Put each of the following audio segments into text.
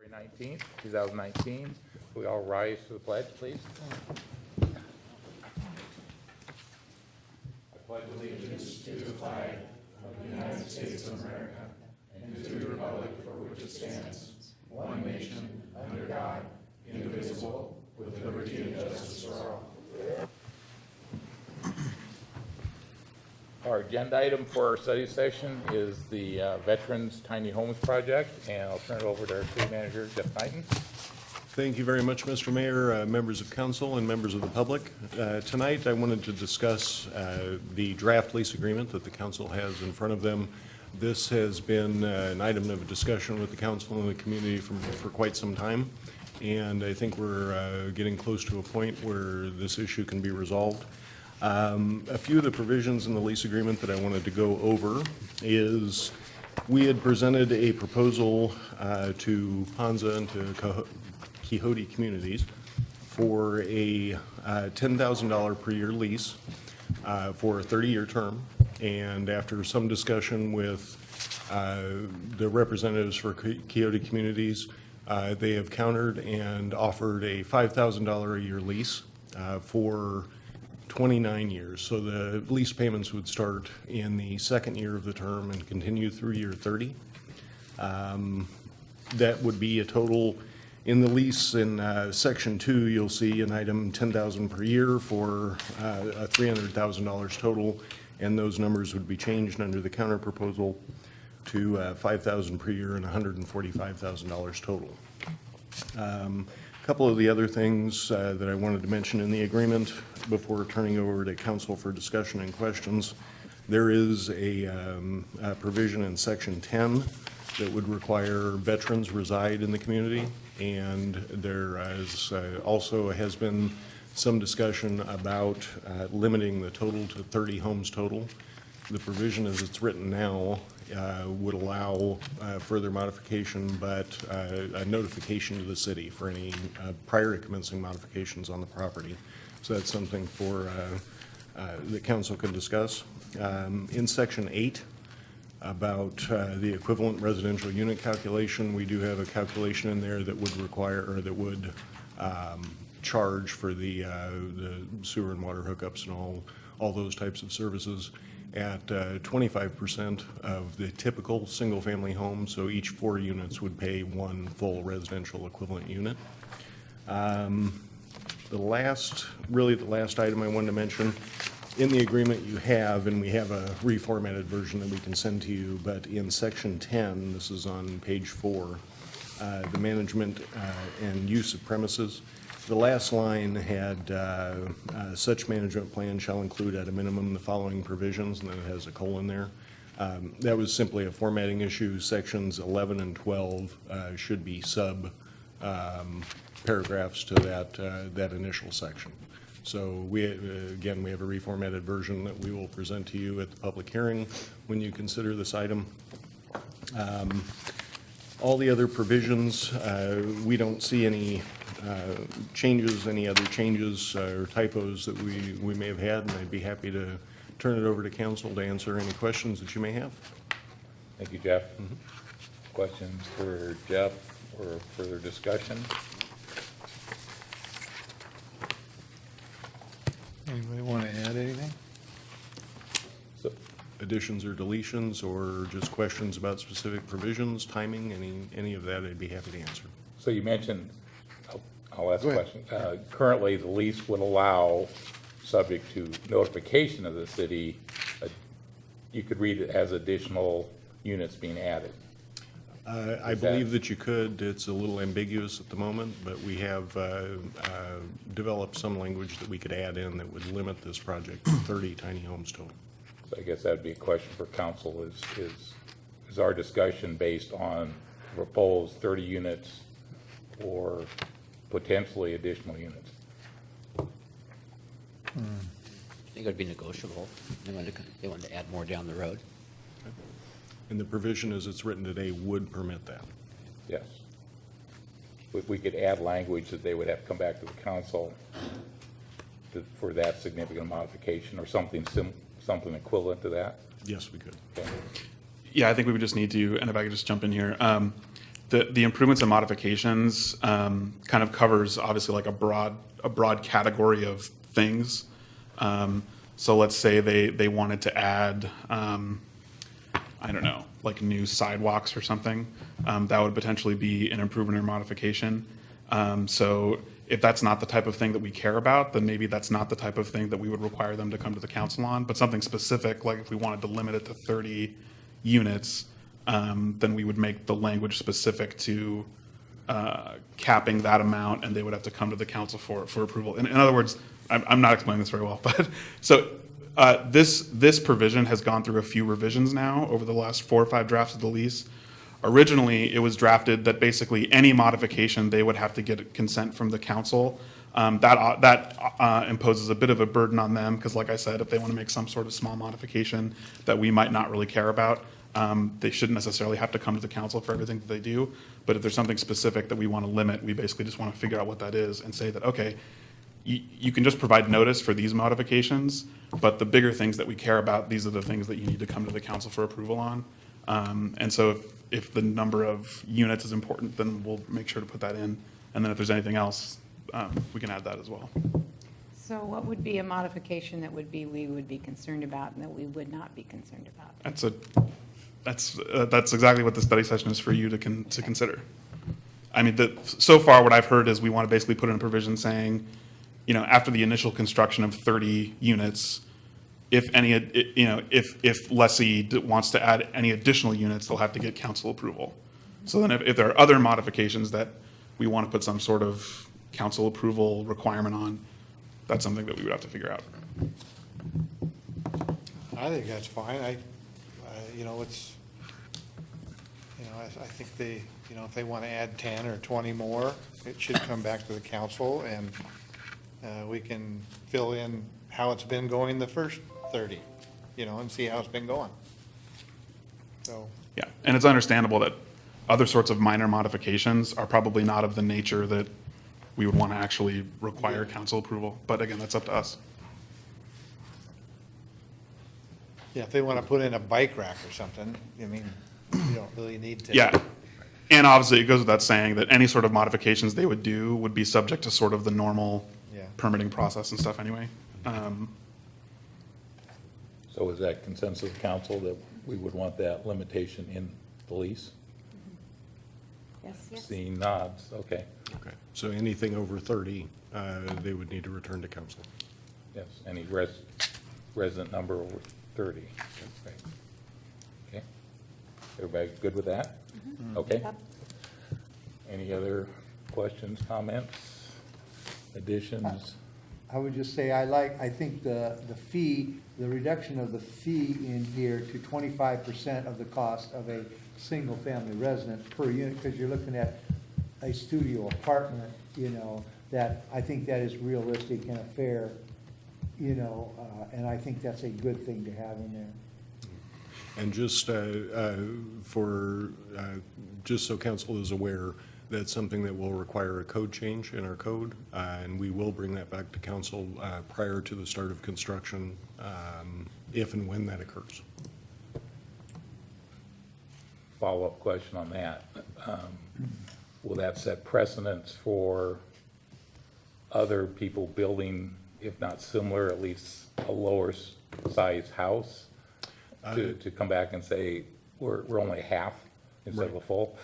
February 19th, 2019. We all rise to the pledge, please. Our agenda item for our study session is the Veterans Tiny Homes Project, and I'll turn it over to our city manager, Jeff Knighton. Thank you very much, Mr. Mayor, members of council, and members of the public. Tonight, I wanted to discuss the draft lease agreement that the council has in front of them. This has been an item of discussion with the council and the community for quite some time, and I think we're getting close to a point where this issue can be resolved. A few of the provisions in the lease agreement that I wanted to go over is we had presented a proposal to Ponza and to Quixote Communities for a $10,000 per year lease for a 30-year term. And after some discussion with the representatives for Quixote Communities, they have countered and offered a $5,000 a year lease for 29 years. So the lease payments would start in the second year of the term and continue through year 30. That would be a total in the lease in section 2. You'll see an item $10,000 per year for a $300,000 total, and those numbers would be changed under the counter proposal to $5,000 per year and $145,000 total. A couple of the other things that I wanted to mention in the agreement before turning over to council for discussion and questions. There is a provision in section 10 that would require veterans reside in the community, and there is also has been some discussion about limiting the total to 30 homes total. The provision as it's written now would allow further modification, but a notification to the city for any prior to commencing modifications on the property. So that's something for the council can discuss. In section 8 about the equivalent residential unit calculation, we do have a calculation in there that would require, or that would charge for the sewer and water hookups and all those types of services at 25% of the typical single-family home. So each 4 units would pay one full residential equivalent unit. The last item I wanted to mention, in the agreement you have, and we have a reformatted version that we can send to you, but in section 10, this is on page 4, the management and use of premises. The last line had such management plan shall include at a minimum the following provisions, and then it has a colon there. That was simply a formatting issue. Sections 11 and 12 should be sub paragraphs to that initial section. So we have a reformatted version that we will present to you at the public hearing when you consider this item. All the other provisions, we don't see any changes, any other changes or typos that we may have had, and I'd be happy to turn it over to council to answer any questions that you may have. Thank you, Jeff. Questions for Jeff or further discussion? Anybody want to add anything? So, Additions or deletions, or just questions about specific provisions, timing, any of that, I'd be happy to answer. so you mentioned, I'll ask a Go ahead. question. Currently, the lease would allow, subject to notification of the city, you could read it as additional units being added. I believe that you could. It's a little ambiguous at the moment, but we have developed some language that we could add in that would limit this project to 30 tiny homes total. So I guess that'd be a question for council, is our discussion based on proposed 30 units or potentially additional units? I think it would be negotiable. They wanted to add more down the road. And the provision as it's written today would permit that. Yes. We could add language that they would have to come back to the council for that significant modification or something equivalent to that. Yes, we could. Okay. Yeah, I think we would just need to, and if I could just jump in here, the improvements and modifications kind of covers obviously like a broad category of things. So let's say they wanted to add, I don't know, like new sidewalks or something. That would potentially be an improvement or modification. So if that's not the type of thing that we care about, then maybe that's not the type of thing that we would require them to come to the council on. But something specific, like if we wanted to limit it to 30 units, then we would make the language specific to capping that amount, and they would have to come to the council for approval. In other words, I'm not explaining this very well, but so this provision has gone through a few revisions now over the last 4 or 5 drafts of the lease. Originally, it was drafted that basically any modification, they would have to get consent from the council. That imposes a bit of a burden on them, because like I said, if they want to make some sort of small modification that we might not really care about, they shouldn't necessarily have to come to the council for everything that they do. But if there's something specific that we want to limit, we basically just want to figure out what that is and say that, okay, you can just provide notice for these modifications, but the bigger things that we care about, these are the things that you need to come to the council for approval on. And so if the number of units is important, then we'll make sure to put that in. And then if there's anything else, we can add that as well. So what would be a modification that we would be concerned about and that we would not be concerned about? That's exactly what the study session is for you to consider. I mean, so far what I've heard is we want to basically put in a provision saying, after the initial construction of 30 units, if lessee wants to add any additional units, they'll have to get council approval. So then if there are other modifications that we want to put some sort of council approval requirement on, that's something that we would have to figure out. I think that's fine. I think if they want to add 10 or 20 more, it should come back to the council, and we can fill in how it's been going the first 30, and see how it's been going. So, Yeah, and it's understandable that other sorts of minor modifications are probably not of the nature that we would want to actually require council approval. But again, that's up to us. yeah, if they want to put in a bike rack or something, you don't really need to. Yeah. And obviously, it goes without saying that any sort of modifications they would do would be subject to sort of the normal Yeah. permitting process and stuff anyway. So is that consensus of council that we would want that limitation in the lease? Yes. Seeing nods, okay, Okay. So anything over 30, they would need to return to council. yes, any resident number over 30. Right. Okay, everybody good with that? Okay. Yep. Any other questions, comments, additions? I would just say, I think the fee, the reduction of the fee in here to 25% of the cost of a single-family residence per unit, because you're looking at a studio apartment, that, I think that is realistic and a fair, and I think that's a good thing to have in there. And just just so council is aware, that's something that will require a code change in our code, and we will bring that back to council prior to the start of construction, if and when that occurs. Follow-up question on that. Will that set precedents for other people building, if not similar, at least a lower size house? To come back and say, we're only half instead of a full?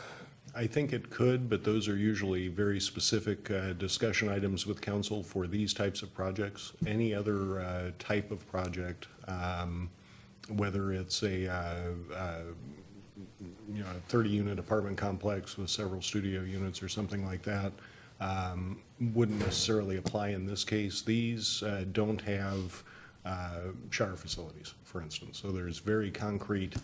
I think it could, but those are usually very specific discussion items with council for these types of projects. Any other type of project, whether it's a 30-unit apartment complex with several studio units or something like that, wouldn't necessarily apply in this case. These don't have shower facilities, for instance. So there's very concrete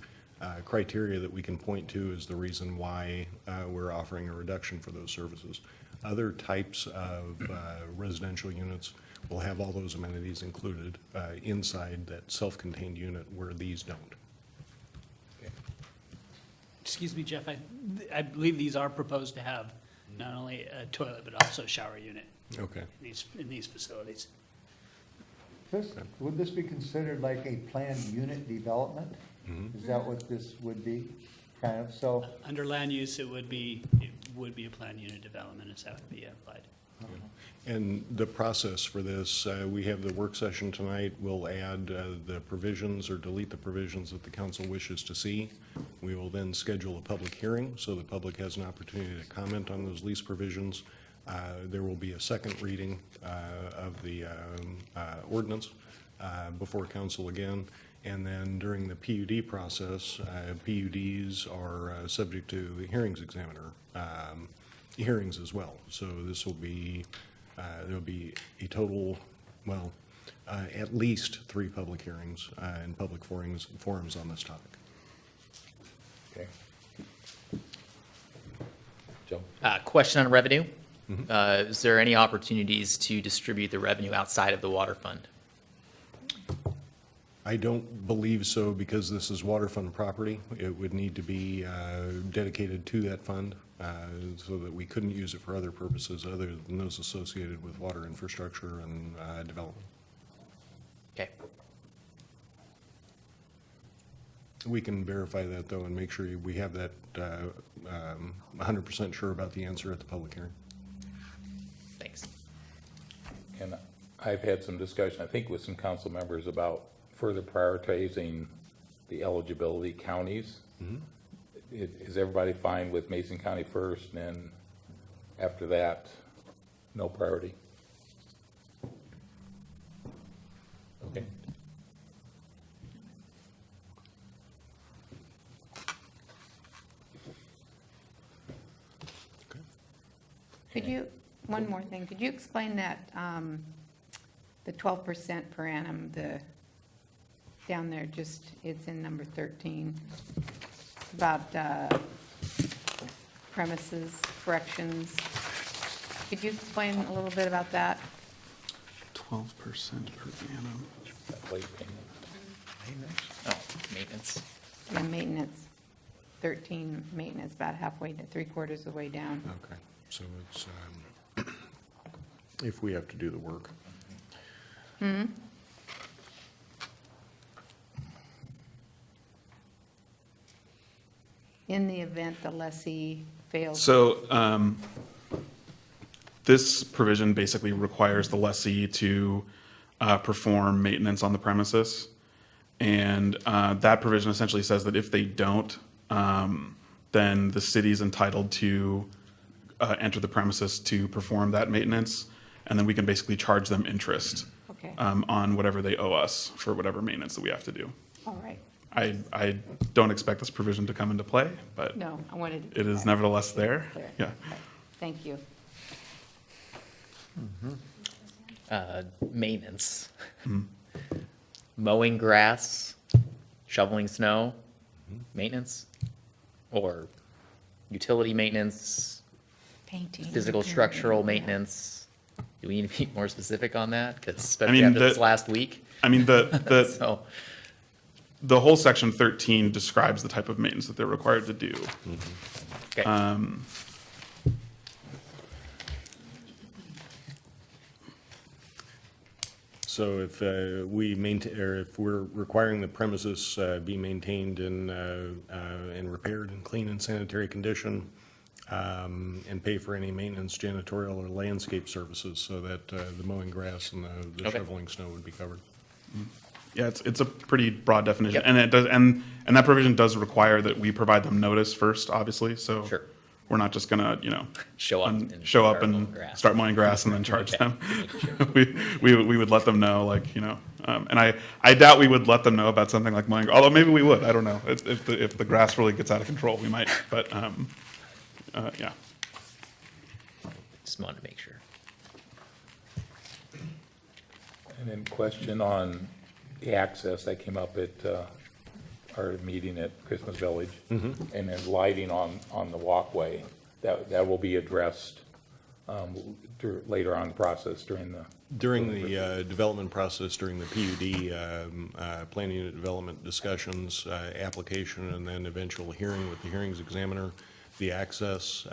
criteria that we can point to as the reason why we're offering a reduction for those services. Other types of residential units will have all those amenities included inside that self-contained unit, where these don't. Excuse me, Jeff, I believe these are proposed to have not only a toilet, but also a shower unit Okay. in these facilities. Would this be considered like a planned unit development? Is that what this would be? kind of, so. Under land use, it would be a planned unit development, as that would be applied. And the process for this, we have the work session tonight. We'll add the provisions or delete the provisions that the council wishes to see. We will then schedule a public hearing, so the public has an opportunity to comment on those lease provisions. There will be a second reading of the ordinance before council again. And then during the PUD process, PUDs are subject to the hearings examiner hearings as well. So this will be, there'll be a total, well, at least 3 public hearings and public forums on this topic. Okay. Joe? Question on revenue. Is there any opportunities to distribute the revenue outside of the water fund? I don't believe so, because this is waterfront property. It would need to be dedicated to that fund, so that we couldn't use it for other purposes other than those associated with water infrastructure and development. Okay. We can verify that, though, and make sure we have that 100% sure about the answer at the public hearing. Thanks. And I've had some discussion, I think, with some council members about further prioritizing the eligibility counties. Is everybody fine with Mason County first, and then after that, no priority? Okay. Could you, one more thing, could you explain that, the 12% per annum, down there, just, it's in number 13, about premises, corrections. Could you explain a little bit about that? 12% per annum. That late payment. Oh, maintenance. Yeah, maintenance, 13 maintenance, about halfway to 3/4 of the way down. Okay, so it's, if we have to do the work. In the event the lessee fails. So this provision basically requires the lessee to perform maintenance on the premises. And that provision essentially says that if they don't, then the city's entitled to enter the premises to perform that maintenance. And then we can basically charge them interest Okay, on whatever they owe us for whatever maintenance that we have to do. all right. I don't expect this provision to come into play, but No, I wanted to. it is nevertheless there. Clear. Yeah. Okay, thank you. Maintenance. Mowing grass, shoveling snow, maintenance, or utility maintenance, Painting. physical repairing, structural yeah. maintenance. Do we need to be more specific on that? Because especially mean, after this the- last week. I mean, the So, the whole section 13 describes the type of maintenance that they're required to do. okay. So if we maintain, or if we're requiring the premises be maintained and repaired in clean and sanitary condition, and pay for any maintenance, janitorial, or landscape services, so that the mowing grass and the Okay. shoveling snow would be covered. Yeah, it's a pretty broad definition, Yep. and it does, and that provision does require that we provide them notice first, obviously. So Sure. we're not just gonna, Show up and show up start mowing and grass. start mowing grass and then charge Okay. them. We would let them know, like, and I doubt we would let them know about something like mowing. Although maybe we would. I don't know. If the grass really gets out of control, we might. But yeah. Just wanted to make sure. And then question on the access that came up at our meeting at Christmas Village. And then lighting on the walkway, that will be addressed later on in the process during the. During the development process, during the PUD, planning unit development discussions, application, and then eventual hearing with the hearings examiner, the access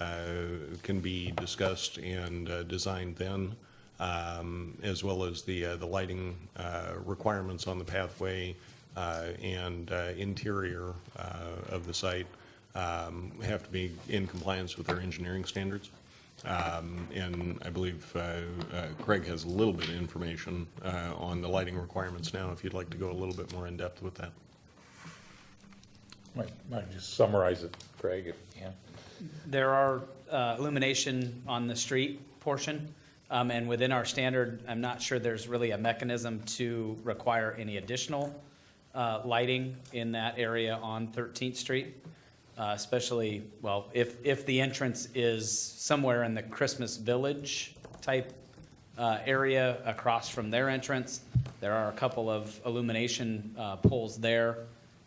can be discussed and designed then, as well as the lighting requirements on the pathway and interior of the site. have to be in compliance with our engineering standards. And I believe Craig has a little bit of information on the lighting requirements now, if you'd like to go a little bit more in depth with that. Might just summarize it, Craig, if you can. There are illumination on the street portion, and within our standard, I'm not sure there's really a mechanism to require any additional lighting in that area on 13th Street, especially, well, if the entrance is somewhere in the Christmas Village type area across from their entrance. There are a couple of illumination poles there,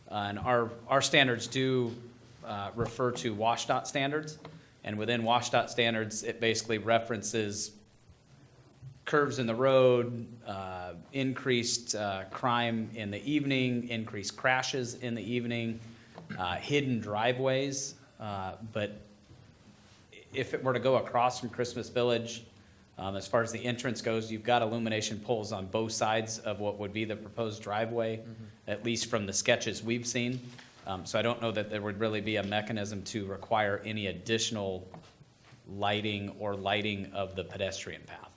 and our standards do refer to WashDOT standards, and within WashDOT standards, it basically references curves in the road, increased crime in the evening, increased crashes in the evening, hidden driveways. But if it were to go across from Christmas Village, as far as the entrance goes, you've got illumination poles on both sides of what would be the proposed driveway, at least from the sketches we've seen. So I don't know that there would really be a mechanism to require any additional lighting or lighting of the pedestrian path.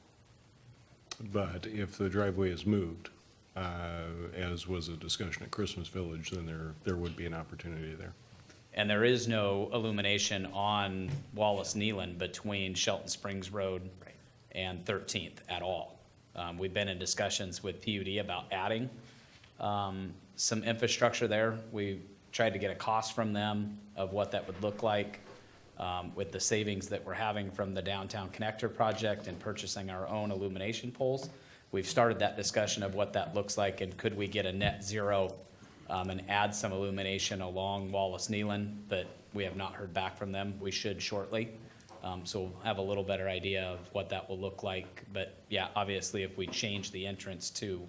But if the driveway is moved, as was a discussion at Christmas Village, then there would be an opportunity there. And there is no illumination on Wallace Nealon between Shelton Springs Road and 13th at all. We've been in discussions with PUD about adding some infrastructure there. We tried to get a cost from them of what that would look like with the savings that we're having from the Downtown Connector project and purchasing our own illumination poles. We've started that discussion of what that looks like, and could we get a net zero and add some illumination along Wallace Nealon, but we have not heard back from them. We should shortly. So we'll have a little better idea of what that will look like. But yeah, obviously if we change the entrance to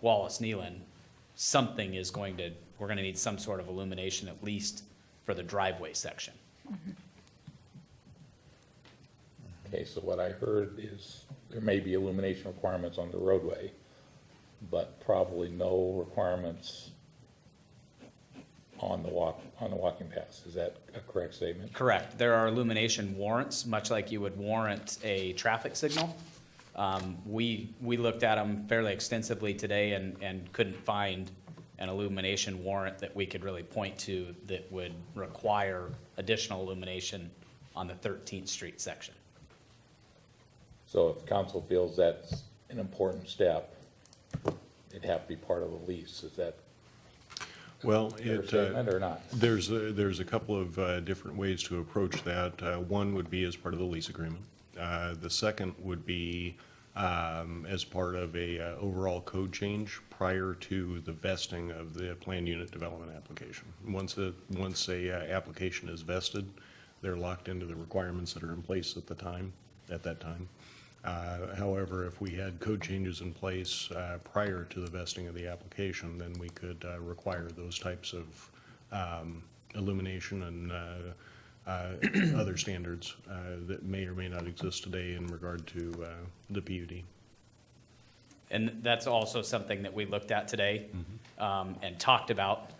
Wallace Nealon, we're gonna need some sort of illumination, at least for the driveway section. Okay, so what I heard is there may be illumination requirements on the roadway, but probably no requirements on the walking paths. Is that a correct statement? Correct. There are illumination warrants, much like you would warrant a traffic signal. We looked at them fairly extensively today and couldn't find an illumination warrant that we could really point to that would require additional illumination on the 13th Street section. So if council feels that's an important step, it'd have to be part of the lease. Is that Well, a fair statement or not? there's a couple of different ways to approach that. One would be as part of the lease agreement. The second would be as part of a overall code change prior to the vesting of the planned unit development application. Once a application is vested, they're locked into the requirements that are in place at that time. However, if we had code changes in place prior to the vesting of the application, then we could require those types of illumination and other standards that may or may not exist today in regard to the PUD. And that's also something that we looked at today and talked about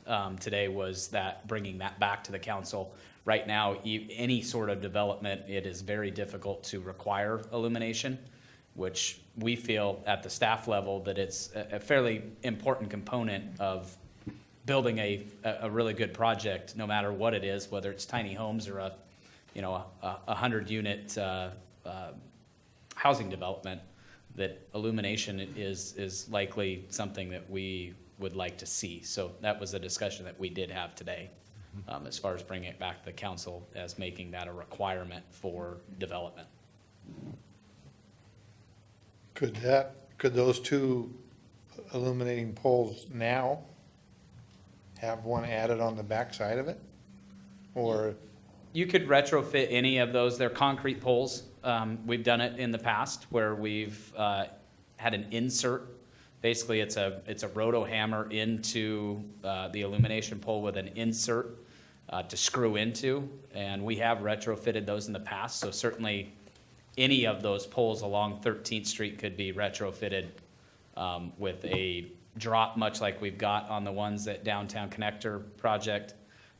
today, was that bringing that back to the council. Right now, any sort of development, it is very difficult to require illumination, which we feel at the staff level that it's a fairly important component of building a really good project, no matter what it is, whether it's tiny homes or a 100-unit housing development, that illumination is likely something that we would like to see. So that was a discussion that we did have today, as far as bringing it back to the council as making that a requirement for development. Could those two illuminating poles now have one added on the back side of it? Or, You could retrofit any of those. They're concrete poles. We've done it in the past where we've had an insert. Basically, it's a roto hammer into the illumination pole with an insert to screw into, and we have retrofitted those in the past. So certainly, any of those poles along 13th Street could be retrofitted with a drop, much like we've got on the ones at Downtown Connector project.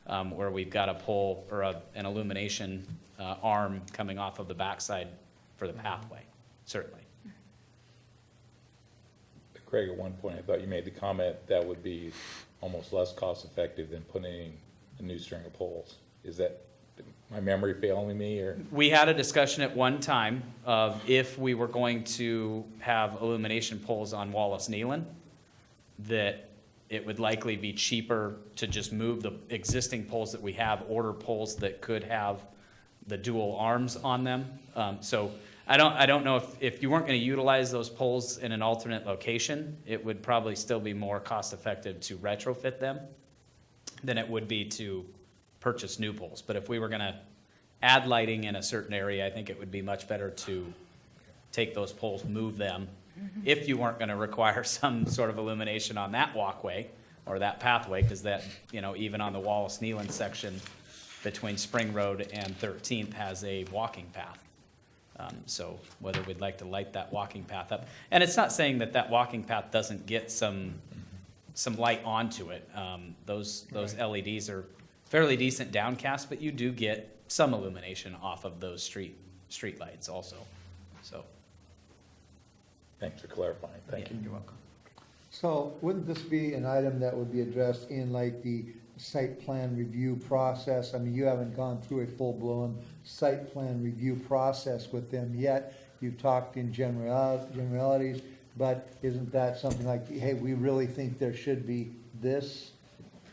where we've got a pole or an illumination arm coming off of the backside for the pathway, certainly. Craig, at one point, I thought you made the comment that would be almost less cost-effective than putting a new string of poles. Is that my memory failing me, or? We had a discussion at one time of if we were going to have illumination poles on Wallace Nealon, that it would likely be cheaper to just move the existing poles that we have, order poles that could have the dual arms on them. So I don't know if you weren't going to utilize those poles in an alternate location, it would probably still be more cost-effective to retrofit them than it would be to purchase new poles. But if we were going to add lighting in a certain area, I think it would be much better to take those poles, move them, if you weren't going to require some sort of illumination on that walkway or that pathway, because that, even on the Wallace Nealon section between Spring Road and 13th has a walking path. So whether we'd like to light that walking path up, and it's not saying that that walking path doesn't get some light onto it. Those LEDs are fairly decent downcast, but you do get some illumination off of those street lights also, so. Thanks for clarifying. Thank you. You're welcome. So wouldn't this be an item that would be addressed in like the site plan review process? I mean, you haven't gone through a full-blown site plan review process with them yet. You've talked in generalities, but isn't that something like, hey, we really think there should be this?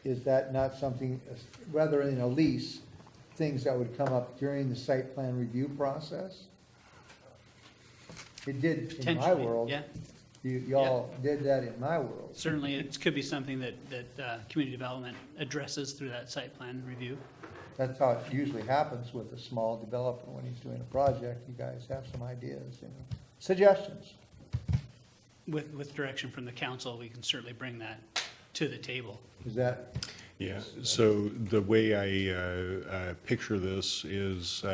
Is that not something, rather than a lease, things that would come up during the site plan review process? It did in my Potentially, world. yeah. Y'all did that in my world. Certainly, it could be something that community development addresses through that site plan review. That's how it usually happens with a small developer when he's doing a project. You guys have some ideas, suggestions. With direction from the council, we can certainly bring that to the table. Is that, Yeah, so the way I picture this is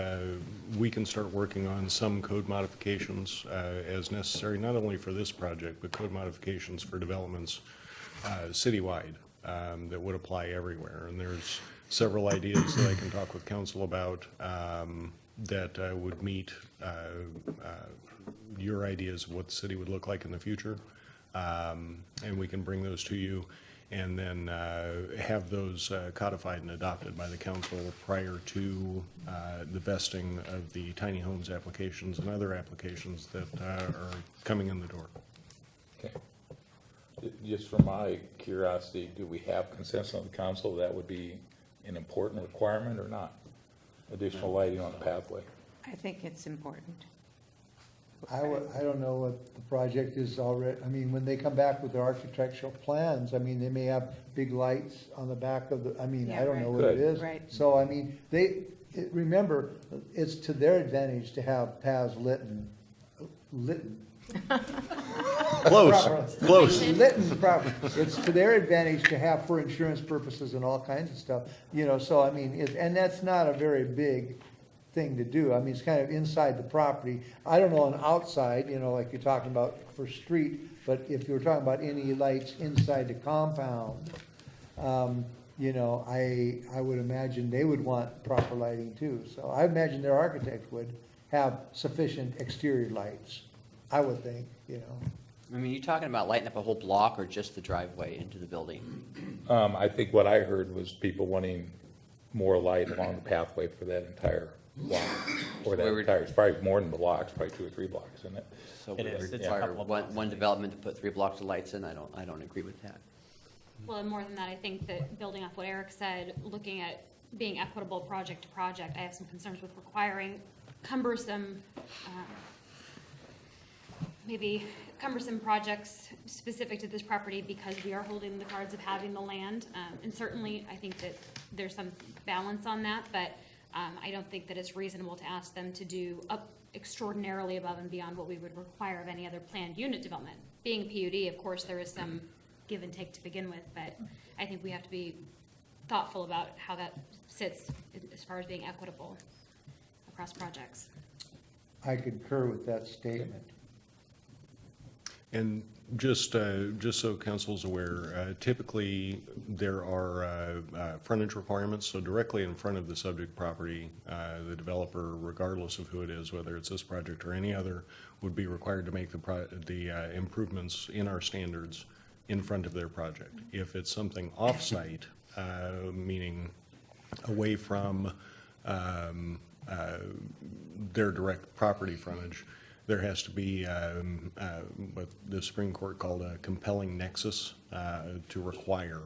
we can start working on some code modifications as necessary, not only for this project, but code modifications for developments citywide that would apply everywhere. And there's several ideas that I can talk with council about that would meet your ideas of what the city would look like in the future. And we can bring those to you and then have those codified and adopted by the council prior to the vesting of the tiny homes applications and other applications that are coming in the door. Okay. Just for my curiosity, do we have consensus on the council that would be an important requirement or not? Additional lighting on the pathway? I think it's important. I don't know what the project is already, I mean, when they come back with their architectural plans, I mean, they may have big lights on the back of the, I mean, I Yeah, don't know right. what it Good. is. Right. So, I mean, remember, it's to their advantage to have paths lit. Close, close. Lit properly. It's to their advantage to have for insurance purposes and all kinds of stuff, so I mean, and that's not a very big thing to do. I mean, it's kind of inside the property. I don't know on outside, like you're talking about for street, but if you were talking about any lights inside the compound, I would imagine they would want proper lighting too. So I imagine their architect would have sufficient exterior lights, I would think, I mean, you talking about lighting up a whole block or just the driveway into the building? I think what I heard was people wanting more light along the pathway for that entire block. Or that entire, it's probably more than blocks, probably 2 or 3 blocks, isn't it? So It we is. It's a require couple of blocks. one development to put 3 blocks of lights in? I don't agree with that. Well, and more than that, I think that building off what Eric said, looking at being equitable project to project, I have some concerns with requiring cumbersome, maybe cumbersome projects specific to this property because we are holding the cards of having the land. And certainly, I think that there's some balance on that, but I don't think that it's reasonable to ask them to do up extraordinarily above and beyond what we would require of any other planned unit development. Being PUD, of course, there is some give and take to begin with, but I think we have to be thoughtful about how that sits as far as being equitable across projects. I concur with that statement. And just so council's aware, typically there are frontage requirements, so directly in front of the subject property, the developer, regardless of who it is, whether it's this project or any other, would be required to make the improvements in our standards in front of their project. If it's something off-site, meaning away from their direct property frontage, there has to be what the Supreme Court called a compelling nexus to require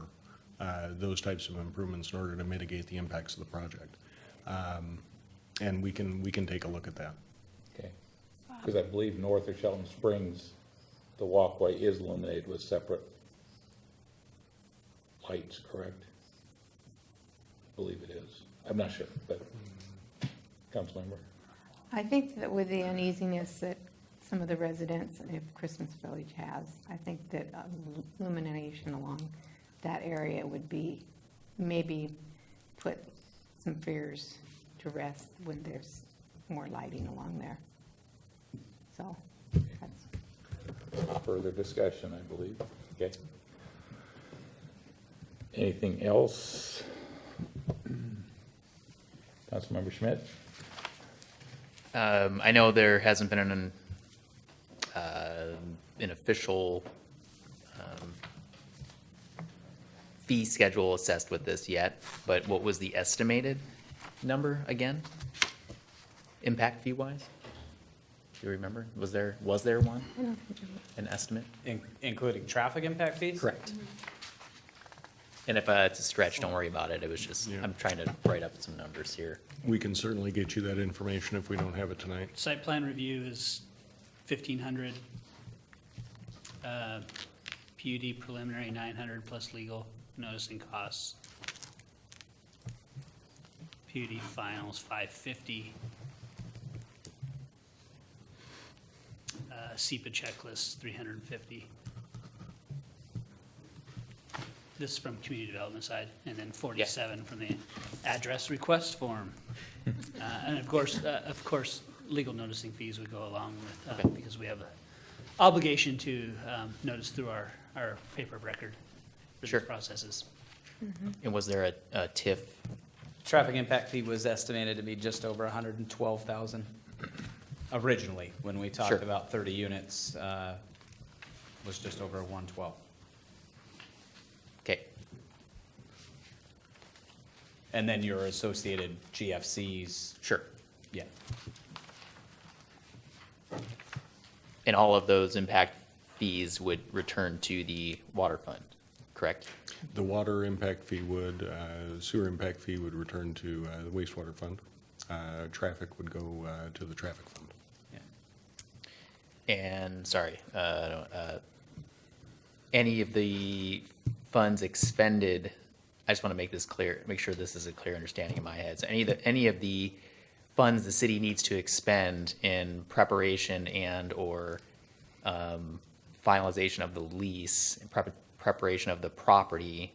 those types of improvements in order to mitigate the impacts of the project. And we can take a look at that. Okay. Because I believe north of Shelton Springs, the walkway is illuminated with separate lights, correct? I believe it is. I'm not sure, but Councilmember? I think that with the uneasiness that some of the residents of Christmas Village has, I think that illumination along that area would be, maybe put some fears to rest when there's more lighting along there. So, that's. Further discussion, I believe. Okay. Anything else? Councilmember Schmidt? I know there hasn't been an official fee schedule assessed with this yet, but what was the estimated number again? Impact fee wise? Do you remember? Was there one? An estimate? Including traffic impact fees? Correct. And if it's a stretch, don't worry about it. It was just, I'm trying to write up some numbers here. We can certainly get you that information if we don't have it tonight. Site plan review is 1,500. PUD preliminary 900 plus legal noticing costs. PUD finals 550. SEPA checklist 350. This is from community development side, and then 47 from the address request form. And of course, legal noticing fees would go along with, because we have an obligation to notice through our paper of record for Sure. these processes. And was there a TIF? Traffic impact fee was estimated to be just over 112,000 originally, when we Sure. talked about 30 units, was just over 112. Okay, And then your associated GFCs, sure. yeah. And all of those impact fees would return to the water fund, correct? The water impact fee would, sewer impact fee would return to the wastewater fund. Traffic would go to the traffic fund. And, sorry, any of the funds expended, I just want to make this clear, make sure this is a clear understanding in my head. So any of the funds the city needs to expend in preparation and/or finalization of the lease, preparation of the property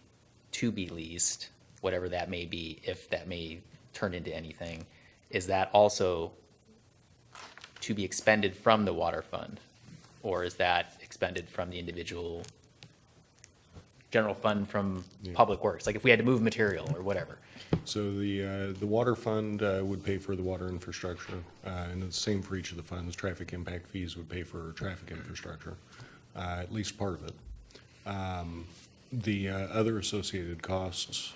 to be leased, whatever that may be, if that may turn into anything, is that also to be expended from the water fund? Or is that expended from the individual general fund from Public Works? Like if we had to move material or whatever. So the water fund would pay for the water infrastructure, and it's the same for each of the funds. Traffic impact fees would pay for traffic infrastructure, at least part of it. The other associated costs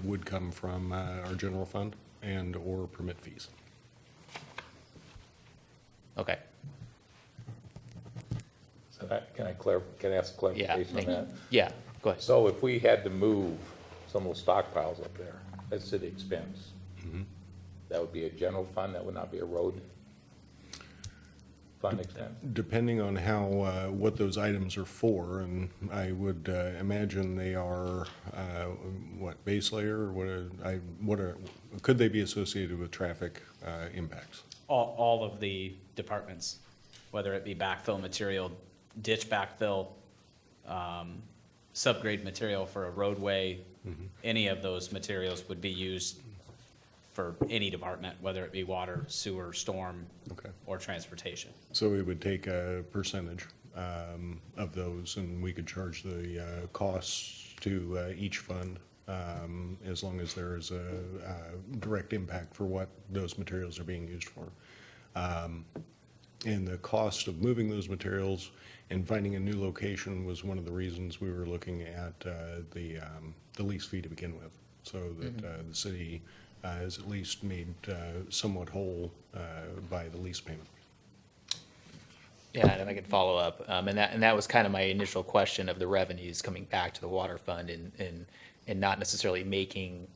would come from our general fund and/or permit fees. Okay. So that, can I ask a Yeah. clarification on that? Yeah, go ahead. So if we had to move some of those stockpiles up there, at city expense, that would be a general fund, that would not be a road fund expense? Depending on how, what those items are for, and I would imagine they are, what, base layer, or could they be associated with traffic impacts? All of the departments, whether it be backfill material, ditch backfill, subgrade material for a roadway, any of those materials would be used for any department, whether it be water, sewer, storm, Okay. or transportation. So we would take a percentage of those, and we could charge the costs to each fund as long as there is a direct impact for what those materials are being used for. And the cost of moving those materials and finding a new location was one of the reasons we were looking at the lease fee to begin with, so that the city is at least made somewhat whole by the lease payment. Yeah, and if I could follow up, and that was kind of my initial question of the revenues coming back to the water fund and not necessarily making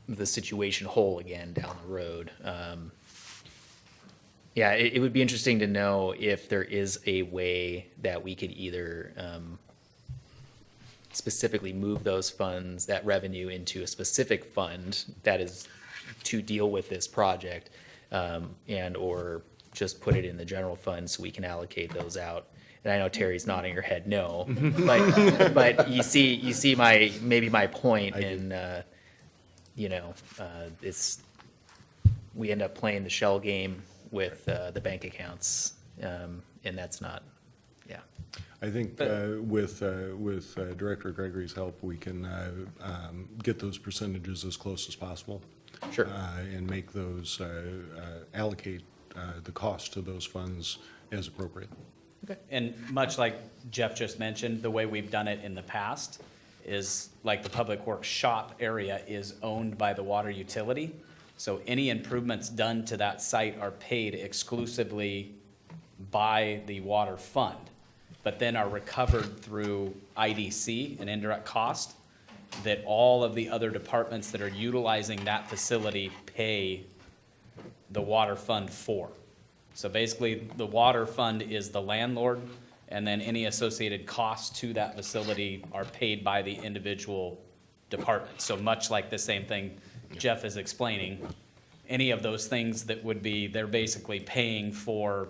the situation whole again down the road. Yeah, it would be interesting to know if there is a way that we could either specifically move those funds, that revenue, into a specific fund that is to deal with this project, and or just put it in the general fund so we can allocate those out. And I know Terry's nodding her head no, but you see maybe my point in, it's, we end up playing the shell game with the bank accounts, and that's not, yeah. I think with Director Gregory's help, we can get those percentages as close as possible. Sure. And make those, allocate the cost to those funds as appropriate. And much like Jeff just mentioned, the way we've done it in the past is like the Public Works shop area is owned by the water utility. So any improvements done to that site are paid exclusively by the water fund, but then are recovered through IDC, an indirect cost, that all of the other departments that are utilizing that facility pay the water fund for. So basically, the water fund is the landlord, and then any associated costs to that facility are paid by the individual department. So much like the same thing Jeff is explaining, any of those things that would be, they're basically paying for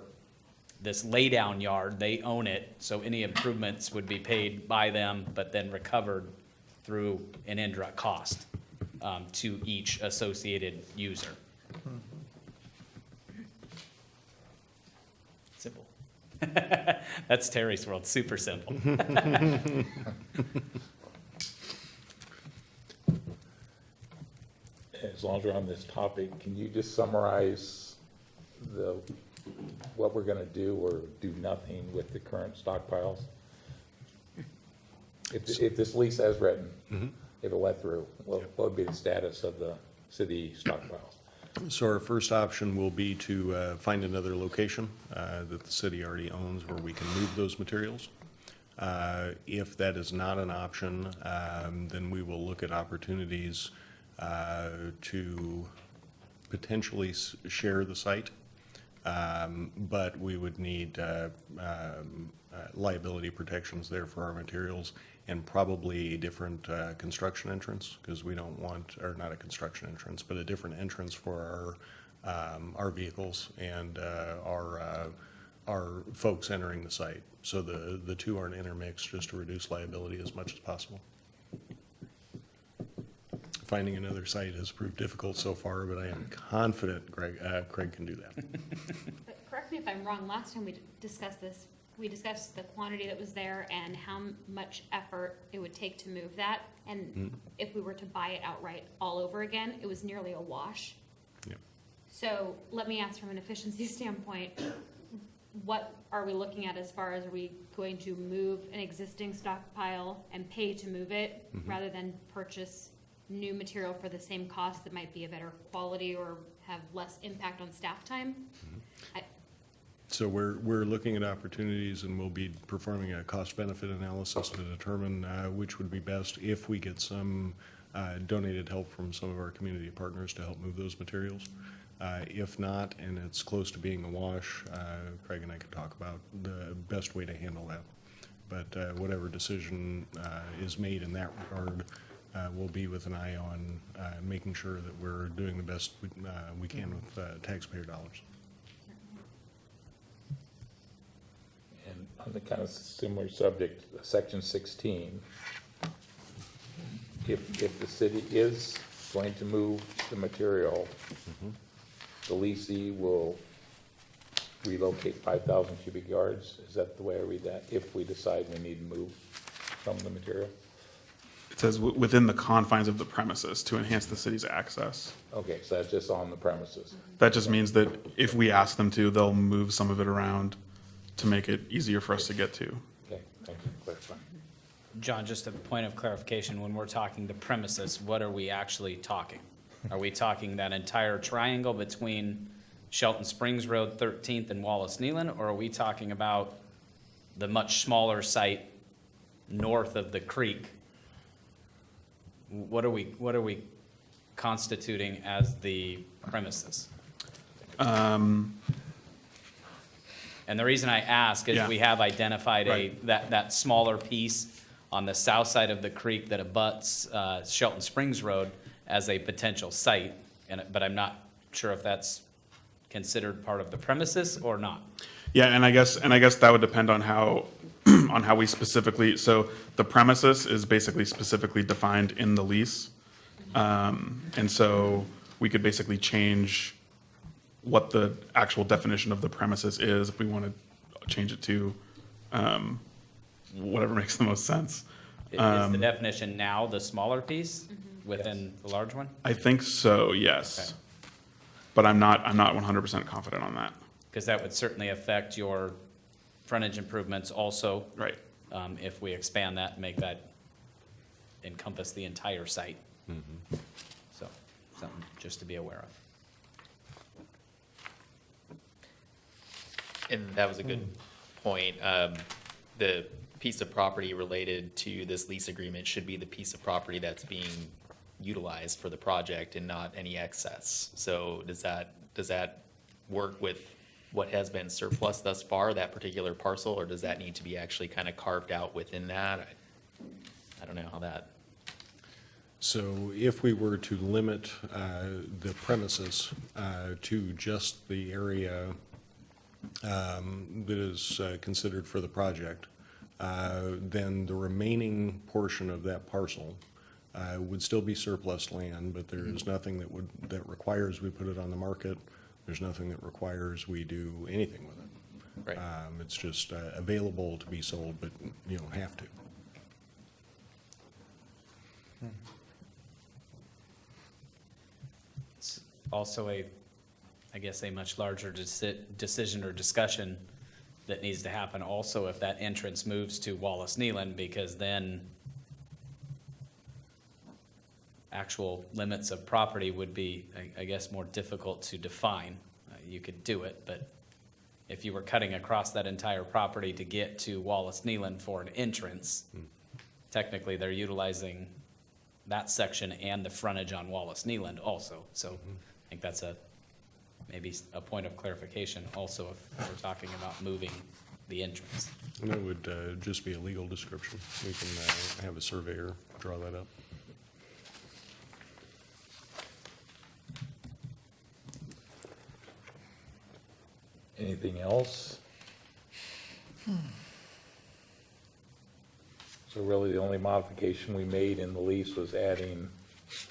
this laydown yard, they own it, so any improvements would be paid by them, but then recovered through an indirect cost to each associated user. Simple. That's Terry's world, super simple. As long as we're on this topic, can you just summarize what we're gonna do or do nothing with the current stockpiles? If this lease as written, if it went through, what would be the status of the city stockpiles? So our first option will be to find another location that the city already owns where we can move those materials. If that is not an option, then we will look at opportunities to potentially share the site, but we would need liability protections there for our materials and probably a different construction entrance, because we don't want, or not a construction entrance, but a different entrance for our vehicles and our folks entering the site. So the two aren't intermixed, just to reduce liability as much as possible. Finding another site has proved difficult so far, but I am confident Craig can do that. But correct me if I'm wrong, last time we discussed this, we discussed the quantity that was there and how much effort it would take to move that. And if we were to buy it outright all over again, it was nearly a wash. Yep. So let me ask from an efficiency standpoint, what are we looking at as far as, are we going to move an existing stockpile and pay to move it rather than purchase new material for the same cost that might be a better quality or have less impact on staff time? So we're looking at opportunities, and we'll be performing a cost-benefit analysis to determine which would be best if we get some donated help from some of our community partners to help move those materials. If not, and it's close to being a wash, Craig and I could talk about the best way to handle that. But whatever decision is made in that regard will be with an eye on making sure that we're doing the best we can with taxpayer dollars. And on the kind of similar subject, section 16, if the city is going to move the material, the leasing will relocate 5,000 cubic yards? Is that the way I read that, if we decide we need to move some of the material? It says within the confines of the premises to enhance the city's access. Okay, so that's just on the premises. That just means that if we ask them to, they'll move some of it around to make it easier for us to get to. Okay, thank you for clarifying. John, just a point of clarification, when we're talking the premises, what are we actually talking? Are we talking that entire triangle between Shelton Springs Road, 13th, and Wallace Nealon, or are we talking about the much smaller site north of the creek? What are we constituting as the premises? And the reason I ask is Yeah. we have identified Right. that smaller piece on the south side of the creek that abuts Shelton Springs Road as a potential site, but I'm not sure if that's considered part of the premises or not. Yeah, and I guess that would depend on how, on how we specifically, so the premises is basically specifically defined in the lease. And so we could basically change what the actual definition of the premises is if we want to change it to whatever makes the most sense. Is the definition now the smaller piece within the large one? I think so, yes. Okay. But I'm not 100% confident on that. Because that would certainly affect your frontage improvements also. Right. If we expand that and make that encompass the entire site. So, something just to be aware of. And that was a good point. The piece of property related to this lease agreement should be the piece of property that's being utilized for the project and not any excess. So does that work with what has been surplus thus far, that particular parcel, or does that need to be actually kind of carved out within that? I don't know how that. So if we were to limit the premises to just the area that is considered for the project, then the remaining portion of that parcel would still be surplus land, but there is nothing that requires we put it on the market. There's nothing that requires we do anything with it. Right. It's just available to be sold, but you don't have to. It's also I guess, a much larger decision or discussion that needs to happen also if that entrance moves to Wallace Nealon, because then actual limits of property would be, I guess, more difficult to define. You could do it, but if you were cutting across that entire property to get to Wallace Nealon for an entrance, technically they're utilizing that section and the frontage on Wallace Nealon also. So I think that's maybe a point of clarification also if we're talking about moving the entrance. And that would just be a legal description. We can have a surveyor draw that up. Anything else? So really, the only modification we made in the lease was adding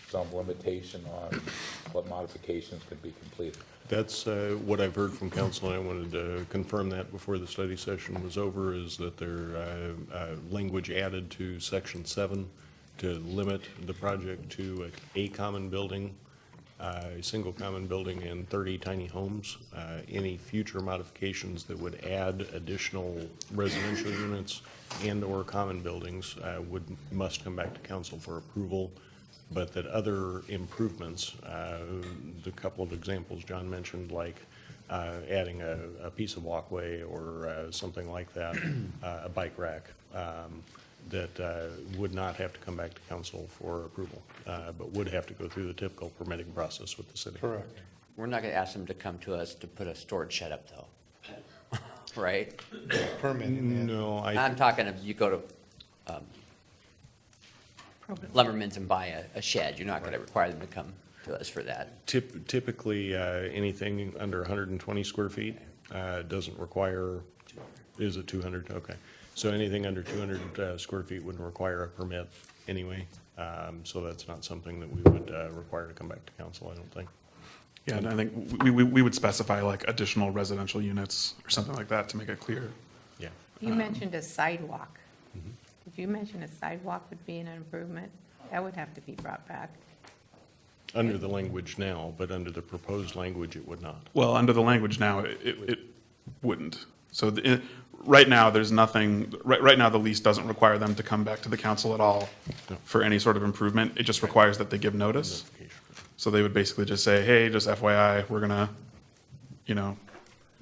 some limitation on what modifications could be completed. That's what I've heard from council, and I wanted to confirm that before the study session was over, is that there language added to section 7 to limit the project to a common building, a single common building and 30 tiny homes. Any future modifications that would add additional residential units and/or common buildings must come back to council for approval. But that other improvements, the couple of examples John mentioned, like adding a piece of walkway or something like that, a bike rack, that would not have to come back to council for approval, but would have to go through the typical permitting process with the city. Correct. We're not gonna ask them to come to us to put a storage shed up though, right? Permitting, yeah. No, I'm talking if you go to Lumberman's and buy a shed, you're not gonna require them to come to us for that. typically, anything under 120 square feet doesn't require, is it 200? Okay. So anything under 200 square feet wouldn't require a permit anyway. So that's not something that we would require to come back to council, I don't think. Yeah, and I think we would specify like additional residential units or something like that to make it clear. Yeah. You mentioned a sidewalk. Did you mention a sidewalk would be an improvement? That would have to be brought back. Under the language now, but under the proposed language, it would not. Well, under the language now, it wouldn't. So right now, there's nothing, right now, the lease doesn't require them to come back to the council at all for any sort of improvement. It just requires that they give notice. So they would basically just say, hey, just FYI, we're gonna,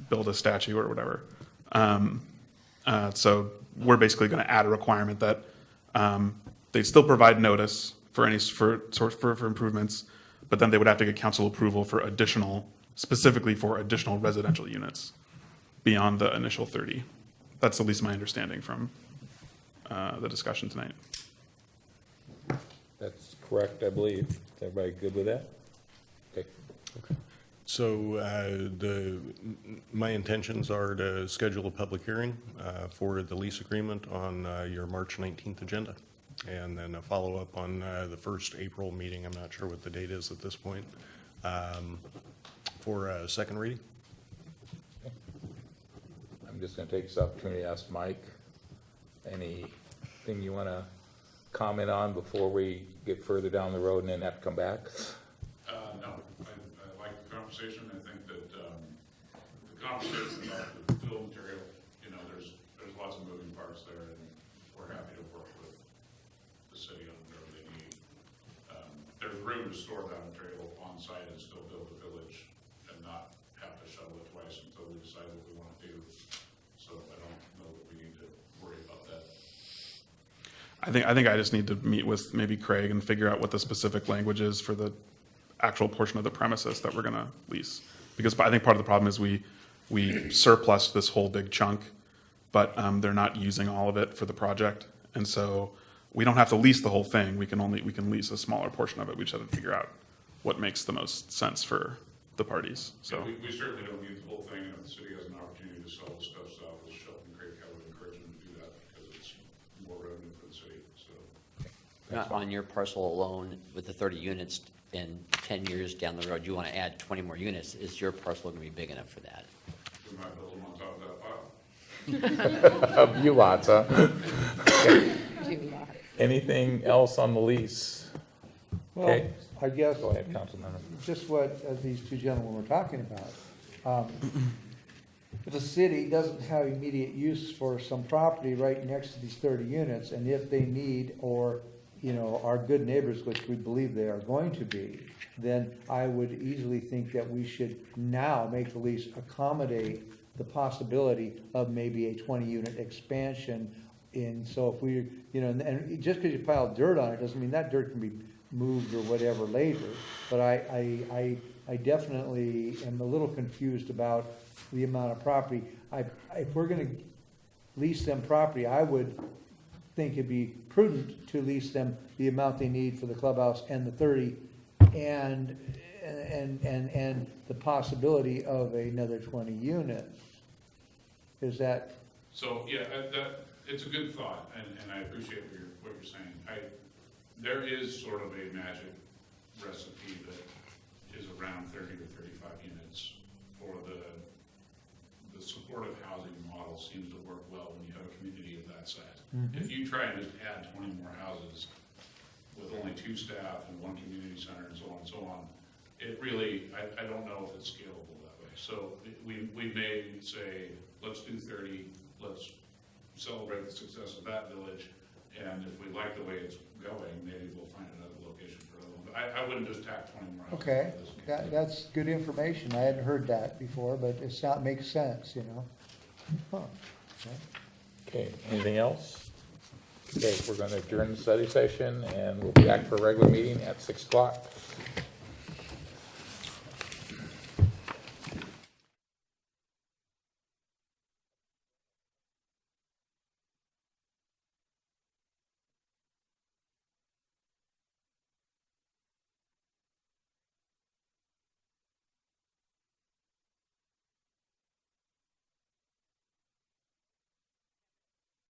build a statue or whatever. So we're basically gonna add a requirement that they still provide notice for improvements, but then they would have to get council approval for specifically for additional residential units beyond the initial 30. That's at least my understanding from the discussion tonight. That's correct, I believe. Is everybody good with that? Okay. So my intentions are to schedule a public hearing for the lease agreement on your March 19th agenda. And then a follow-up on the first April meeting, I'm not sure what the date is at this point, for a second reading. I'm just gonna take this opportunity to ask Mike, anything you wanna comment on before we get further down the road and then have to come back? No, I like the conversation. I think that the conversation about the fill material, there's lots of moving parts there, and we're happy to work with the city on whatever they need. There's room to store that material on site and still build a village and not have to shuttle it twice until we decide what we want to do. So I don't know that we need to worry about that. I think I just need to meet with maybe Craig and figure out what the specific language is for the actual portion of the premises that we're gonna lease. Because I think part of the problem is we surplus this whole big chunk, but they're not using all of it for the project. And so we don't have to lease the whole thing. We can lease a smaller portion of it. We just have to figure out what makes the most sense for the parties, so. We certainly don't need the whole thing, and if the city has an opportunity to sell the stuff south of Shelton Creek, I would encourage them to do that, because it's more revenue for the city, so. Not on your parcel alone with the 30 units, in 10 years down the road, you want to add 20 more units, is your parcel going to be big enough for that? We might build them on top of that pile. A few lots, huh? Okay. Anything else on the lease? Well, Okay. I guess. Go ahead, Councilman. Just what these two gentlemen were talking about. If a city doesn't have immediate use for some property right next to these 30 units, and if they need, or, are good neighbors, which we believe they are going to be, then I would easily think that we should now make the lease accommodate the possibility of maybe a 20-unit expansion. So if we, and just because you pile dirt on it doesn't mean that dirt can be moved or whatever later. But I definitely am a little confused about the amount of property. If we're gonna lease them property, I would think it'd be prudent to lease them the amount they need for the clubhouse and the 30, and the possibility of another 20 units. Is that? So, yeah, it's a good thought, and I appreciate what you're saying. There is sort of a magic recipe that is around 30 or 35 units for the supportive housing model seems to work well when you have a community of that size. If you try and just add 20 more houses with only 2 staff and 1 community center and so on and so on, it really, I don't know if it's scalable that way. So we may say, let's do 30, let's celebrate the success of that village, and if we like the way it's going, maybe we'll find another location for another one. But I wouldn't just tack 20 more houses. Okay, to this. that's good information. I hadn't heard that before, but makes sense, Huh. Okay. Okay, anything else? Okay, we're gonna adjourn the study session, and we'll be back for a regular meeting at 6 o'clock.